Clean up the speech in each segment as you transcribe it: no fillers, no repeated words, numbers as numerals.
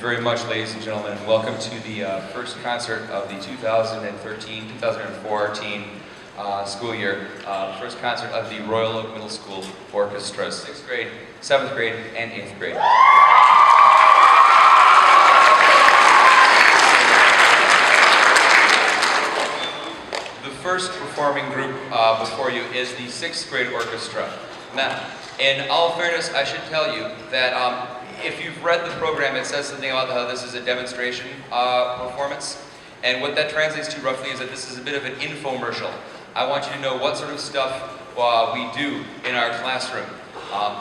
very much, ladies and gentlemen, and welcome to the first concert of the 2013-2014 school year. First concert of the Royal Oak Middle School Orchestra, 6th grade, 7th grade, and 8th grade. The first performing group before you is the 6th grade orchestra. Now, in all fairness, I should tell you that if you've read the program, it says something about how this is a demonstration performance. And what that translates to roughly is that this is a bit of an infomercial. I want you to know what sort of stuff we do in our classroom.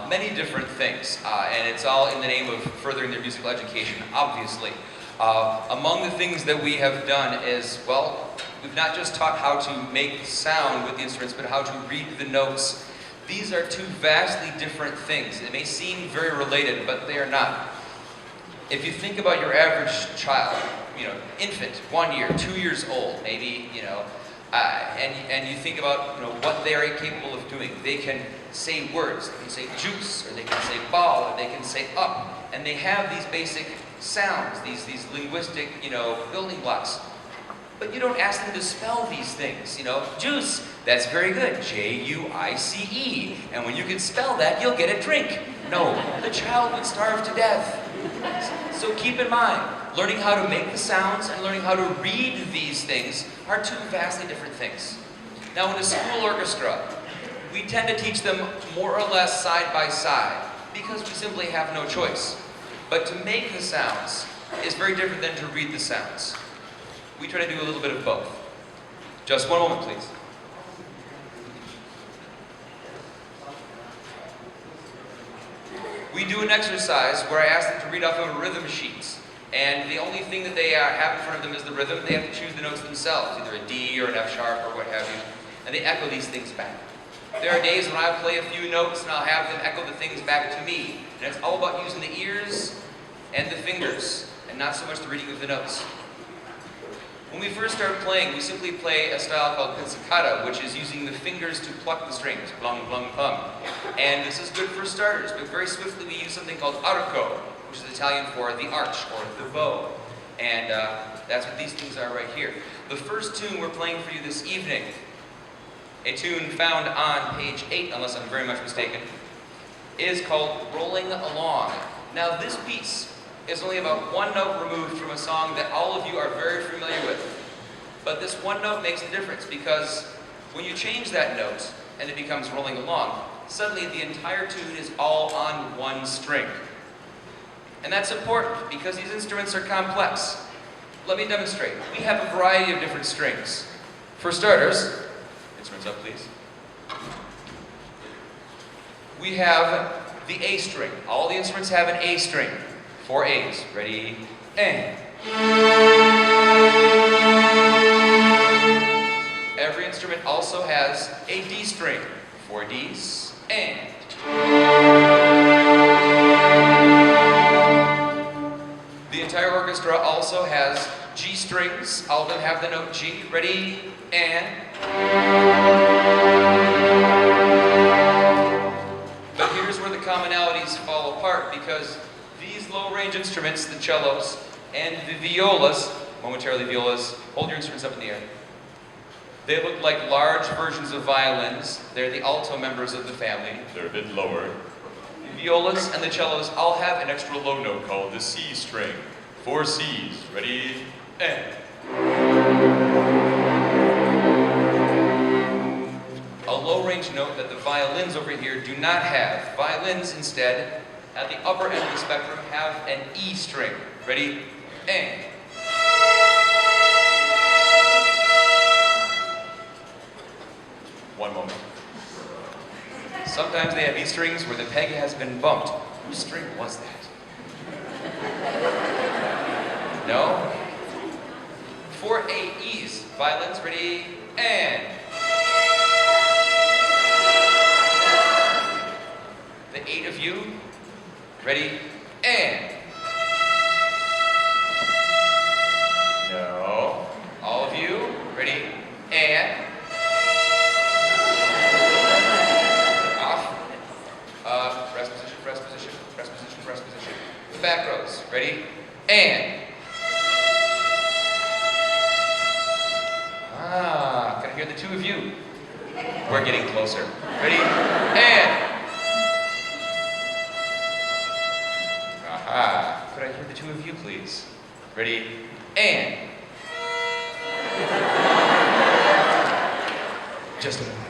Many different things, and it's all in the name of furthering their musical education, obviously. Among the things that we have done is, well, we've not just taught how to make sound with the instruments, but how to read the notes. These are two vastly different things. It may seem very related, but they are not. If you think about your average child, infant, 1 year, 2 years old, maybe, and you think about, what they are capable of doing. They can say words. They can say juice, or they can say ball, or they can say up, and they have these basic sounds, these linguistic, building blocks. But you don't ask them to spell these things, Juice, that's very good, J-U-I-C-E. And when you can spell that, you'll get a drink. No, the child would starve to death. So keep in mind, learning how to make the sounds and learning how to read these things are two vastly different things. Now in a school orchestra, we tend to teach them more or less side by side because we simply have no choice. But to make the sounds is very different than to read the sounds. We try to do a little bit of both. Just one moment, please. We do an exercise where I ask them to read off of rhythm sheets. And the only thing that they have in front of them is the rhythm. They have to choose the notes themselves, either a D or an F sharp or what have you. And they echo these things back. There are days when I'll play a few notes and I'll have them echo the things back to me. And it's all about using the ears and the fingers, and not so much the reading of the notes. When we first start playing, we simply play a style called pizzicato, which is using the fingers to pluck the strings, blung, blung, plum. And this is good for starters, but very swiftly we use something called arco, which is Italian for the arch, or the bow. And that's what these things are right here. The first tune we're playing for you this evening, a tune found on page 8, unless I'm very much mistaken, is called Rolling Along. Now this piece is only about one note removed from a song that all of you are very familiar with. But this one note makes a difference because when you change that note and it becomes rolling along, suddenly the entire tune is all on one string. And that's important because these instruments are complex. Let me demonstrate. We have a variety of different strings. For starters, instruments up please. We have the A string. All the instruments have an A string. 4 A's. Ready? And. Every instrument also has a D string. 4 D's. And. The entire orchestra also has G strings. All of them have the note G. Ready? And. But here's where the commonalities fall apart because these low-range instruments, the cellos and the violas, momentarily violas, hold your instruments up in the air. They look like large versions of violins. They're the alto members of the family. They're a bit lower. The violas and the cellos all have an extra low note called the C string. 4 C's. Ready? And. A low-range note that the violins over here do not have. Violins instead, at the upper end of the spectrum, have an E string. Ready? And. One moment. Sometimes they have E strings where the peg has been bumped. Whose string was that? No? 4 A E's. Violins. Ready? And. The 8 of you. Ready? And. No. All of you. Ready? And. Off. Rest position, rest position, rest position, rest position. The back rows. Ready? and. Can I hear the two of you? We're getting closer. Ready? And. Aha. Could I hear the two of you, please? Ready? And. Just a moment.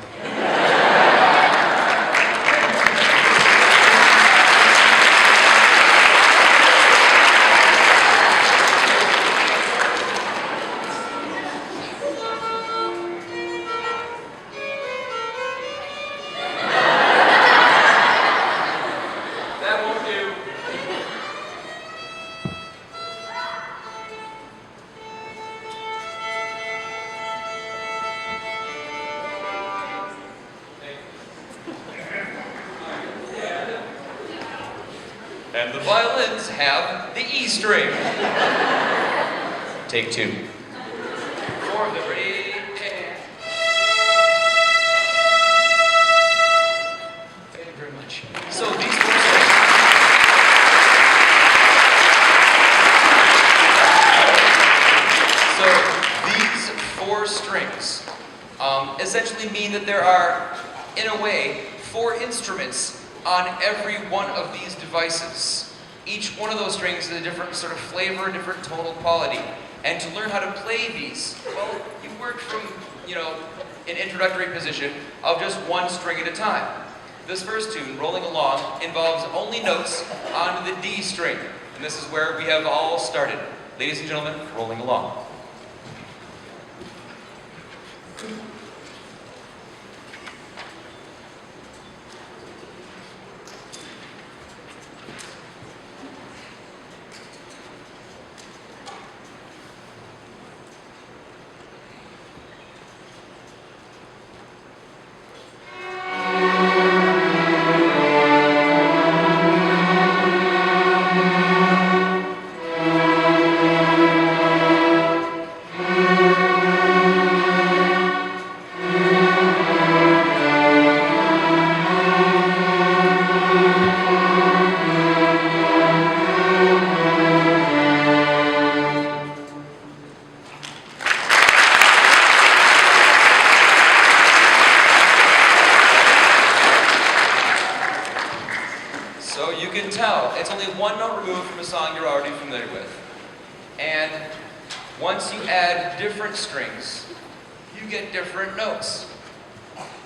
And the violins have the E string. Take two. For the ready, and. Thank you very much. So these four strings. Essentially mean that there are, in a way, 4 instruments on every one of these devices. Each one of those strings is a different sort of flavor, different tonal quality. And to learn how to play these, well, you work from, an introductory position of just one string at a time. This first tune, Rolling Along, involves only notes on the D string. And this is where we have all started. Ladies and gentlemen, Rolling Along. So you can tell, it's only one note removed from a song you're already familiar with. And once you add different strings, you get different notes.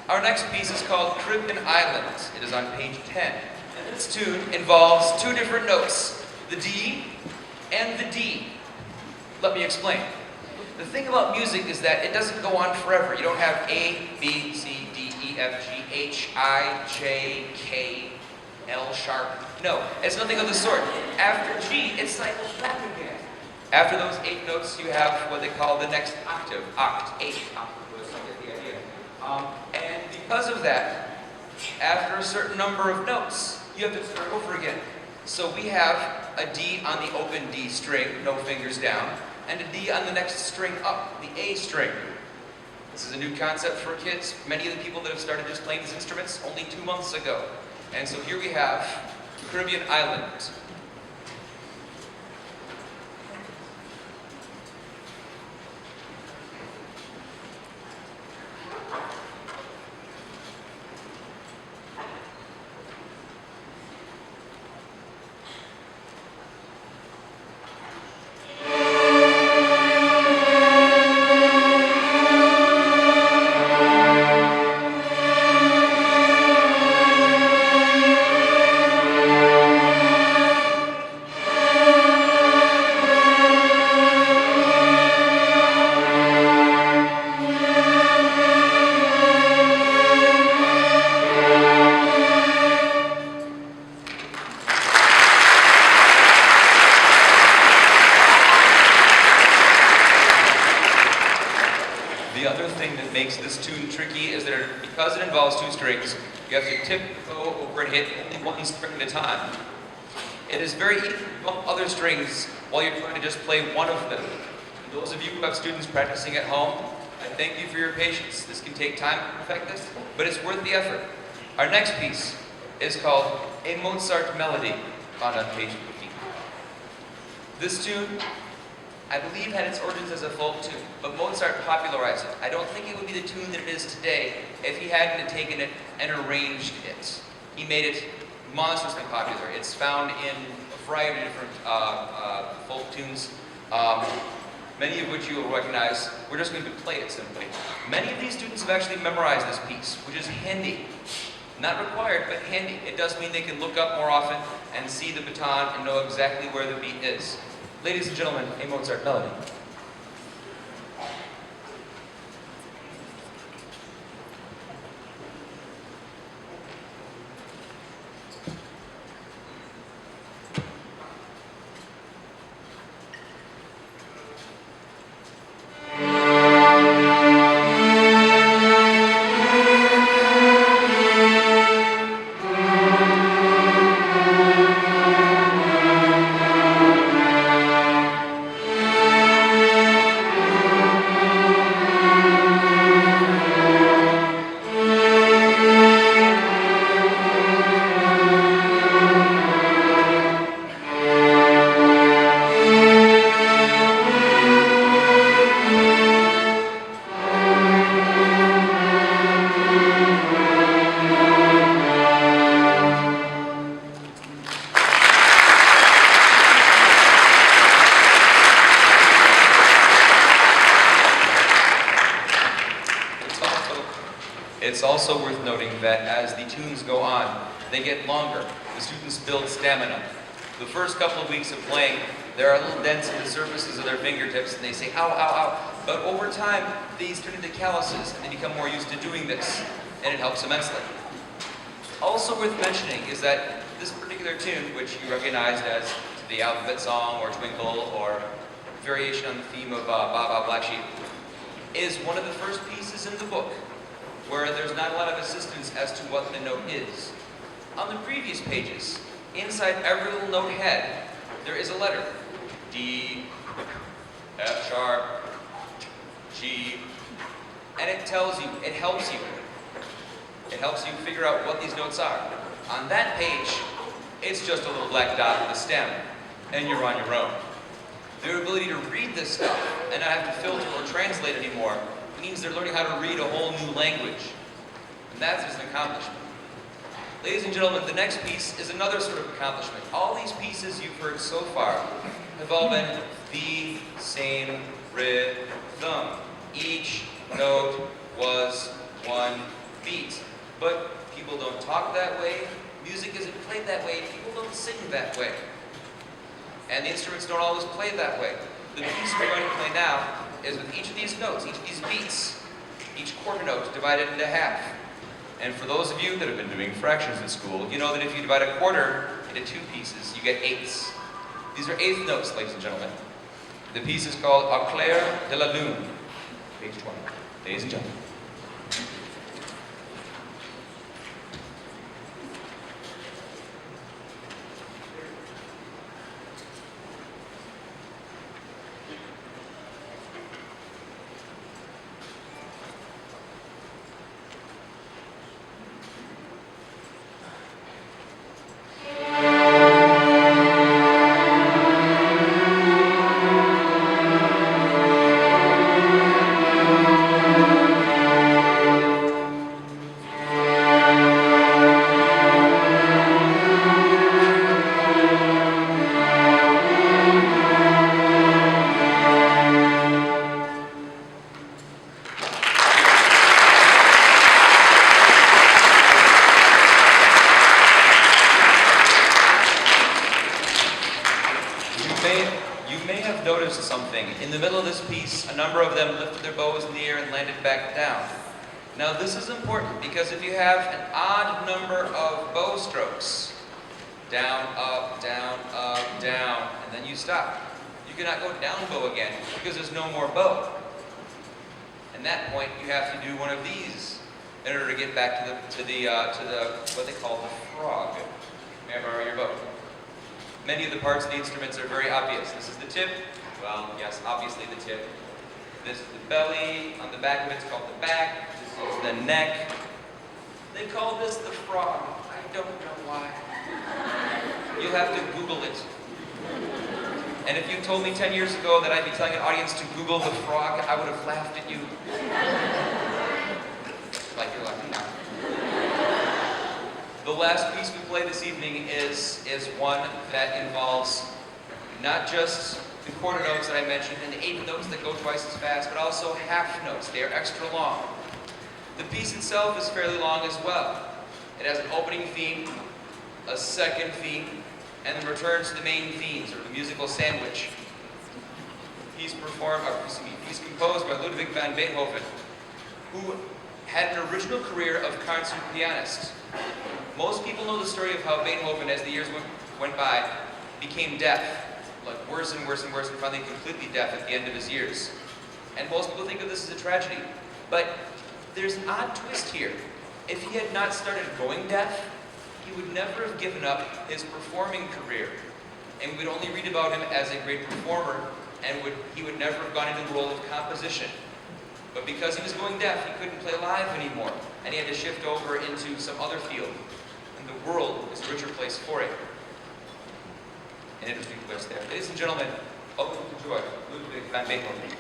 Our next piece is called Caribbean Island. It is on page 10. And this tune involves 2 different notes, the D and the D. Let me explain. The thing about music is that it doesn't go on forever. You don't have A, B, C, D, E, F, G, H, I, J, K, L sharp. No, it's nothing of the sort. After G, it cycles back again. After those 8 notes, you have what they call the next octave. Oct, 8. Octave, you get the idea. And because of that, after a certain number of notes, you have to start over again. So we have a D on the open D string, no fingers down, and a D on the next string up, the A string. This is a new concept for kids. Many of the people that have started just playing these instruments only 2 months ago. And so here we have Caribbean Island. The other thing that makes this tune tricky is that because it involves 2 strings, you have to tip, go over, and hit only 1 string at a time. It is very easy to bump other strings while you're trying to just play one of them. And those of you who have students practicing at home, I thank you for your patience. This can take time to perfect this, but it's worth the effort. Our next piece is called A Mozart Melody, found on page 15. This tune, I believe, had its origins as a folk tune, but Mozart popularized it. I don't think it would be the tune that it is today if he hadn't taken it and arranged it. He made it monstrously popular. It's found in a variety of different folk tunes, many of which you will recognize. We're just going to play it simply. Many of these students have actually memorized this piece, which is handy. Not required, but handy. It does mean they can look up more often and see the baton and know exactly where the beat is. Ladies and gentlemen, a Mozart melody. It's also worth noting that as the tunes go on, they get longer. The students build stamina. The first couple of weeks of playing, there are little dents in the surfaces of their fingertips, and they say, ow, ow, ow. But over time, these turn into calluses, and they become more used to doing this, and it helps immensely. Also worth mentioning is that this particular tune, which you recognized as the Alphabet Song, or Twinkle, or variation on the theme of Ba Ba Black Sheep, is one of the first pieces in the book where there's not a lot of assistance as to what the note is. On the previous pages, inside every little note head, there is a letter. D, F sharp, G, and it tells you, it helps you. It helps you figure out what these notes are. On that page, it's just a little black dot with a stem, and you're on your own. Their ability to read this stuff and not have to filter or translate anymore means they're learning how to read a whole new language. And that's just an accomplishment. Ladies and gentlemen, the next piece is another sort of accomplishment. All these pieces you've heard so far have all been the same rhythm. Each note was one beat. But people don't talk that way, music isn't played that way, people don't sing that way. And the instruments don't always play that way. The piece we're going to play now is with each of these notes, each of these beats, each quarter note divided into half. And for those of you that have been doing fractions in school, you know that if you divide a quarter into two pieces, you get eighths. These are eighth notes, ladies and gentlemen. The piece is called Au clair de la lune, page 20. Ladies and gentlemen. In the middle of this piece, a number of them lifted their bows in the air and landed back down. Now this is important because if you have an odd number of bow strokes, down, up, down, and then you stop, you cannot go down bow again because there's no more bow. At that point, you have to do one of these in order to get back to the what they call the frog. May I borrow your bow? Many of the parts of the instruments are very obvious. This is the tip. Well, yes, obviously the tip. This is the belly. On the back of it's called the back. This is the neck. They call this the frog. I don't know why. You have to Google it. And if you told me 10 years ago that I'd be telling an audience to Google the frog, I would have laughed at you. Like you're laughing now. The last piece we play this evening is one that involves not just the quarter notes that I mentioned and the eighth notes that go twice as fast, but also half notes. They are extra long. The piece itself is fairly long as well. It has an opening theme, a second theme, and then returns to the main themes, or the musical sandwich. He's composed by Ludwig van Beethoven, who had an original career of concert pianist. Most people know the story of how Beethoven, as the years went by, became deaf, like worse and worse and worse, and finally completely deaf at the end of his years. And most people think of this as a tragedy. But there's an odd twist here. If he had not started going deaf, he would never have given up his performing career. And we'd only read about him as a great performer, and he would never have gone into the role of composition. But because he was going deaf, he couldn't play live anymore, and he had to shift over into some other field. And the world is a richer place for it. An interesting twist there. Ladies and gentlemen, welcome to Ludwig van Beethoven.